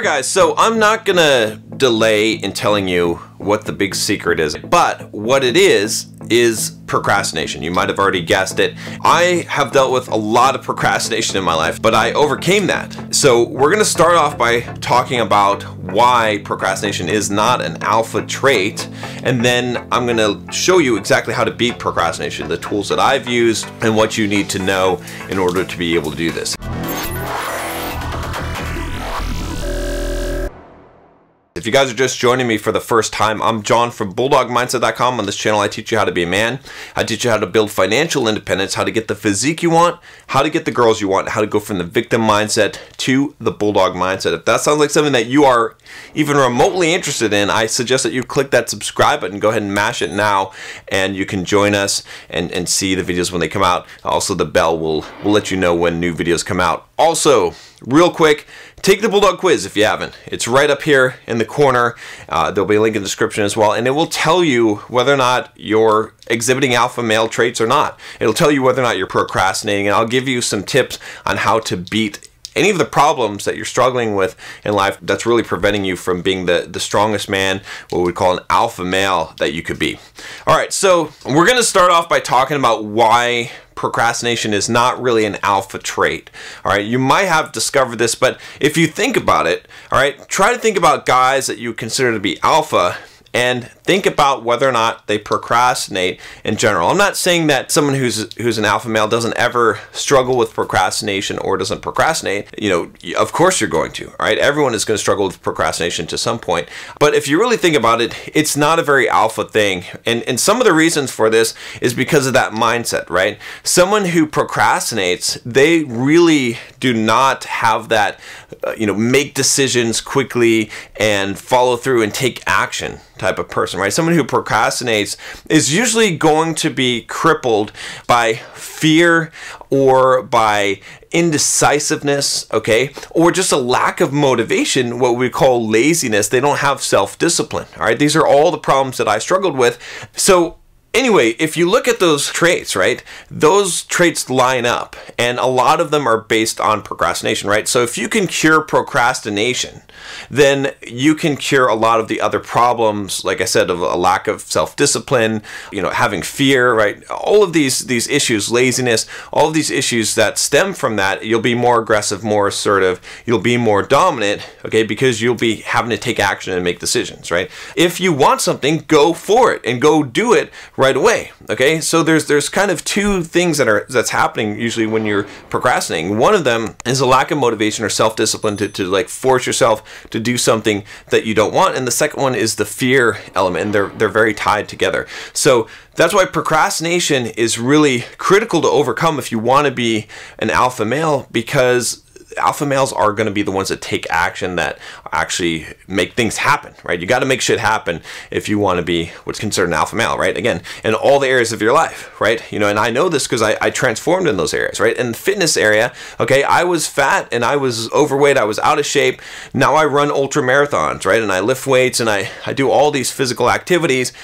Alright guys, so I'm not gonna delay in telling you what the big secret is, but what it is procrastination. You might have already guessed it. I have dealt with a lot of procrastination in my life, but I overcame that. So we're gonna start off by talking about why procrastination is not an alpha trait, and then I'm gonna show you exactly how to beat procrastination, the tools that I've used, and what you need to know in order to be able to do this. If you guys are just joining me for the first time, I'm John from BulldogMindset.com. On this channel, I teach you how to be a man. I teach you how to build financial independence, how to get the physique you want, how to get the girls you want, how to go from the victim mindset to the bulldog mindset. If that sounds like something that you are even remotely interested in, I suggest that you click that subscribe button. Go ahead and mash it now, and you can join us and see the videos when they come out. Also, the bell will let you know when new videos come out. Also, real quick, take the Bulldog Quiz if you haven't. It's right up here in the corner. There'll be a link in the description as well, and it will tell you whether or not you're exhibiting alpha male traits or not. It'll tell you whether or not you're procrastinating, and I'll give you some tips on how to beat any of the problems that you're struggling with in life that's really preventing you from being the strongest man, what we call an alpha male that you could be. All right, so we're gonna start off by talking about why procrastination is not really an alpha trait. All right, you might have discovered this, but if you think about it, all right, try to think about guys that you consider to be alpha and think about whether or not they procrastinate in general. I'm not saying that someone who's an alpha male doesn't ever struggle with procrastination or doesn't procrastinate. You know, of course you're going to, all right? Everyone is going to struggle with procrastination to some point. But if you really think about it, it's not a very alpha thing. And some of the reasons for this is because of that mindset, right? Someone who procrastinates, they really do not have that, make decisions quickly and follow through and take action type of person, right? Someone who procrastinates is usually going to be crippled by fear or by indecisiveness, okay? Or just a lack of motivation, what we call laziness. They don't have self-discipline, all right? These are all the problems that I struggled with. So anyway, if you look at those traits, right, those traits line up, and a lot of them are based on procrastination, right? So if you can cure procrastination, then you can cure a lot of the other problems, like I said, of a lack of self-discipline, having fear, right? All of these issues, laziness, all of these issues that stem from that, you'll be more aggressive, more assertive, you'll be more dominant, okay, because you'll be having to take action and make decisions, right? If you want something, go for it and go do it right away, okay? So there's kind of two things that's happening usually when you're procrastinating. One of them is a lack of motivation or self-discipline to like force yourself to do something that you don't want, and the second one is the fear element, and they're very tied together. So that's why procrastination is really critical to overcome if you want to be an alpha male, because alpha males are going to be the ones that take action, that actually make things happen, right? You got to make shit happen if you want to be what's considered an alpha male, right? Again, in all the areas of your life, right? And I know this because I transformed in those areas, right? In the fitness area, okay, I was fat and I was overweight, I was out of shape. Now I run ultra marathons, right? And I lift weights and I do all these physical activities.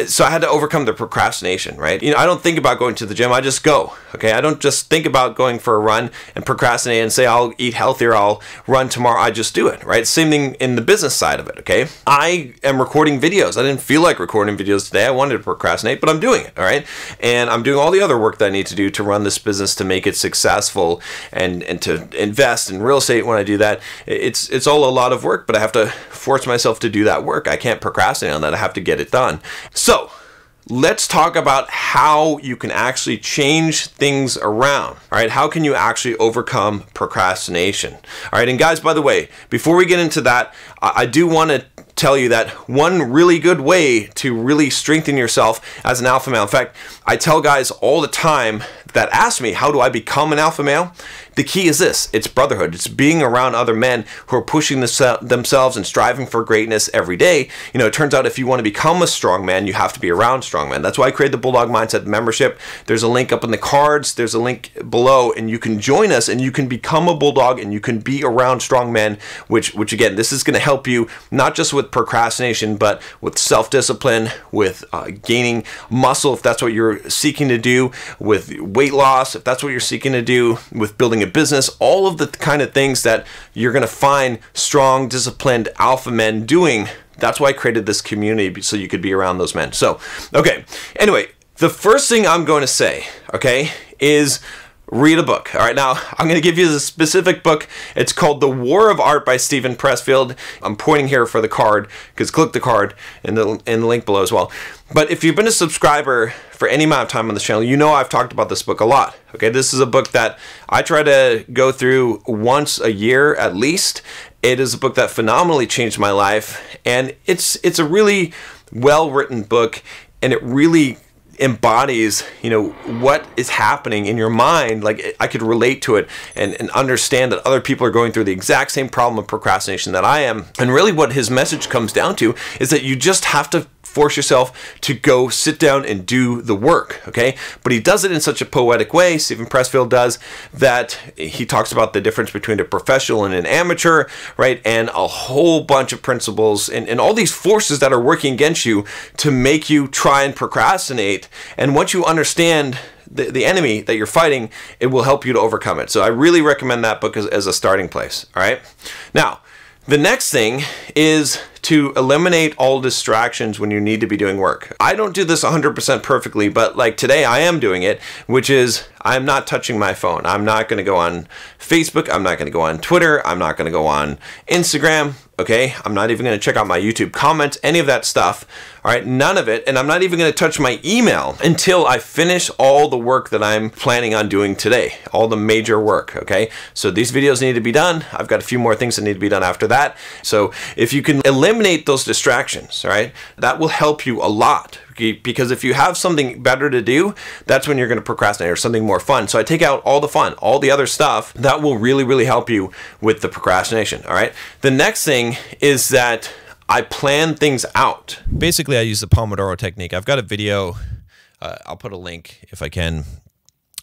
So I had to overcome the procrastination, right? I don't think about going to the gym, I just go, okay? I don't just think about going for a run and procrastinate and say I'll eat healthier, I'll run tomorrow. I just do it, right? Same thing in the business side of it, okay? I am recording videos. I didn't feel like recording videos today. I wanted to procrastinate, but I'm doing it, all right? And I'm doing all the other work that I need to do to run this business, to make it successful, and to invest in real estate. When I do that, it's all a lot of work, but I have to force myself to do that work. I can't procrastinate on that. I have to get it done. So let's talk about how you can actually change things around, all right? How can you actually overcome procrastination? All right, and guys, by the way, before we get into that, I do want to tell you that one really good way to really strengthen yourself as an alpha male, in fact, I tell guys all the time that ask me, how do I become an alpha male? The key is this: it's brotherhood. It's being around other men who are pushing themselves and striving for greatness every day. It turns out if you want to become a strong man, you have to be around strong men. That's why I created the Bulldog Mindset membership. There's a link up in the cards. There's a link below, and you can join us and you can become a bulldog and you can be around strong men, which again, this is going to help you not just with procrastination, but with self-discipline, with gaining muscle, if that's what you're seeking to do, with weight loss, if that's what you're seeking to do, with building building a business, all of the kind of things that you're going to find strong, disciplined alpha men doing. That's why I created this community, so you could be around those men. So, okay. Anyway, the first thing I'm going to say, okay, is read a book. All right, now I'm going to give you the specific book. It's called The War of Art by Steven Pressfield. I'm pointing here for the card, because click the card in the link below as well. But if you've been a subscriber for any amount of time on this channel, you know I've talked about this book a lot. Okay, this is a book that I try to go through once a year at least. It is a book that phenomenally changed my life, and it's a really well-written book, and it really embodies, you know, what is happening in your mind. Like, I could relate to it and understand that other people are going through the exact same problem of procrastination that I am. And really what his message comes down to is that you just have to force yourself to go sit down and do the work, okay? But he does it in such a poetic way, Steven Pressfield does, that he talks about the difference between a professional and an amateur, right? And a whole bunch of principles and all these forces that are working against you to make you try and procrastinate. And once you understand the enemy that you're fighting, it will help you to overcome it. So I really recommend that book as a starting place, all right? Now, the next thing is to eliminate all distractions when you need to be doing work. I don't do this 100% perfectly, but like today I am doing it, which is I'm not touching my phone. I'm not going to go on Facebook. I'm not going to go on Twitter. I'm not going to go on Instagram. Okay, I'm not even going to check out my YouTube comments, any of that stuff. All right, none of it. And I'm not even going to touch my email until I finish all the work that I'm planning on doing today, all the major work. Okay, so these videos need to be done. I've got a few more things that need to be done after that. So if you can eliminate those distractions, all right, that will help you a lot. Because if you have something better to do, that's when you're going to procrastinate, or something more fun. So I take out all the fun, all the other stuff that will really, really help you with the procrastination. All right. The next thing is that I plan things out. Basically, I use the Pomodoro technique. I've got a video. I'll put a link if I can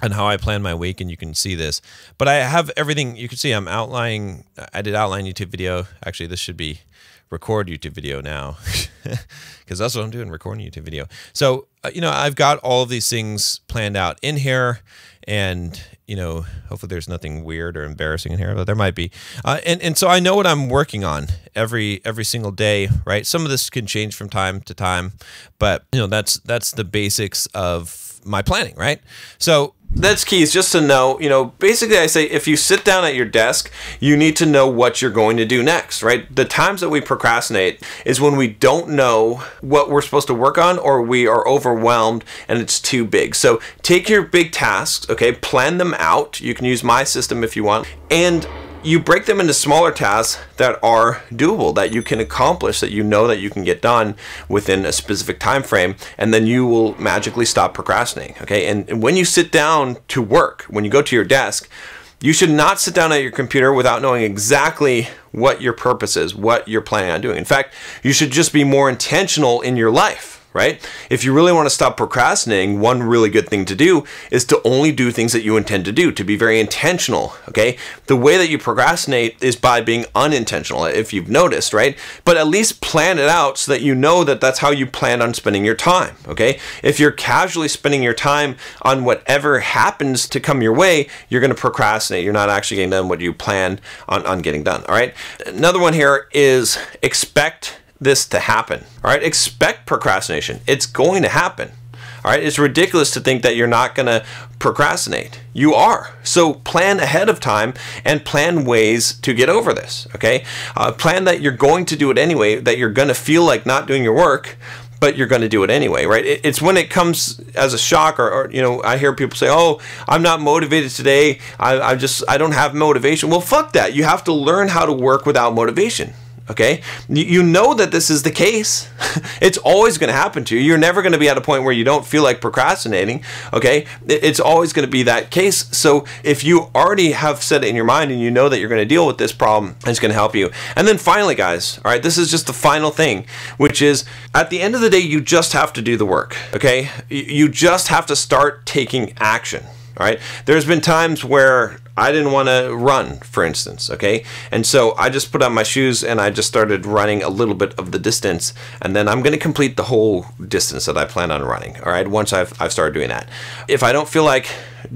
on how I plan my week, and you can see this. But I have everything. You can see I'm outlining. I did outline YouTube video. Actually, this should be record YouTube video now, because that's what I'm doing, recording YouTube video. So, you know, I've got all of these things planned out in here, and, you know, hopefully there's nothing weird or embarrassing in here, but there might be. And so I know what I'm working on every single day, right? Some of this can change from time to time, but, you know, that's the basics of my planning, right? So that's key, is just to know, you know, basically I say if you sit down at your desk, you need to know what you're going to do next, right? The times that we procrastinate is when we don't know what we're supposed to work on, or we are overwhelmed and it's too big. So take your big tasks, okay, plan them out. You can use my system if you want, and you break them into smaller tasks that are doable, that you can accomplish, that you know that you can get done within a specific time frame, and then you will magically stop procrastinating, okay? And when you sit down to work, when you go to your desk, you should not sit down at your computer without knowing exactly what your purpose is, what you're planning on doing. In fact, you should just be more intentional in your life, right? If you really want to stop procrastinating, one really good thing to do is to only do things that you intend to do, to be very intentional, okay? The way that you procrastinate is by being unintentional, if you've noticed, right? But at least plan it out so that you know that that's how you plan on spending your time, okay? If you're casually spending your time on whatever happens to come your way, you're going to procrastinate. You're not actually getting done what you planned on getting done, all right? Another one here is expect this to happen. All right, expect procrastination. It's going to happen. All right, it's ridiculous to think that you're not going to procrastinate. You are. So plan ahead of time and plan ways to get over this. Okay, plan that you're going to do it anyway, that you're going to feel like not doing your work, but you're going to do it anyway, right? It's when it comes as a shock, or you know, I hear people say, "Oh, I'm not motivated today. I don't have motivation." Well, fuck that. You have to learn how to work without motivation. Okay, you know that this is the case. It's always going to happen to you. You're never going to be at a point where you don't feel like procrastinating. Okay, it's always going to be that case. So if you already have set it in your mind and you know that you're going to deal with this problem, it's going to help you. And then finally, guys, all right, this is just the final thing, which is at the end of the day, you just have to do the work. Okay, you just have to start taking action. All right, there's been times where I didn't want to run, for instance, okay? And so I just put on my shoes and I just started running a little bit of the distance, and then I'm going to complete the whole distance that I plan on running, all right, once I've started doing that. If I don't feel like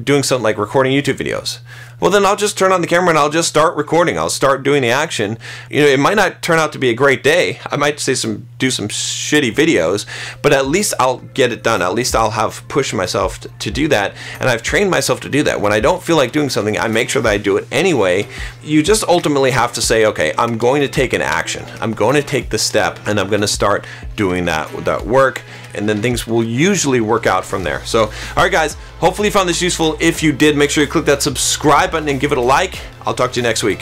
doing something like recording YouTube videos, well, then I'll just turn on the camera and I'll just start recording. I'll start doing the action. You know, it might not turn out to be a great day. I might do some shitty videos, but at least I'll get it done. At least I'll have pushed myself to do that, and I've trained myself to do that. When I don't feel like doing something, I make sure that I do it anyway. You just ultimately have to say, okay, I'm going to take an action. I'm going to take the step, and I'm going to start doing that work, and then things will usually work out from there. So, all right, guys, hopefully you found this useful. If you did, make sure you click that subscribe button and give it a like. I'll talk to you next week.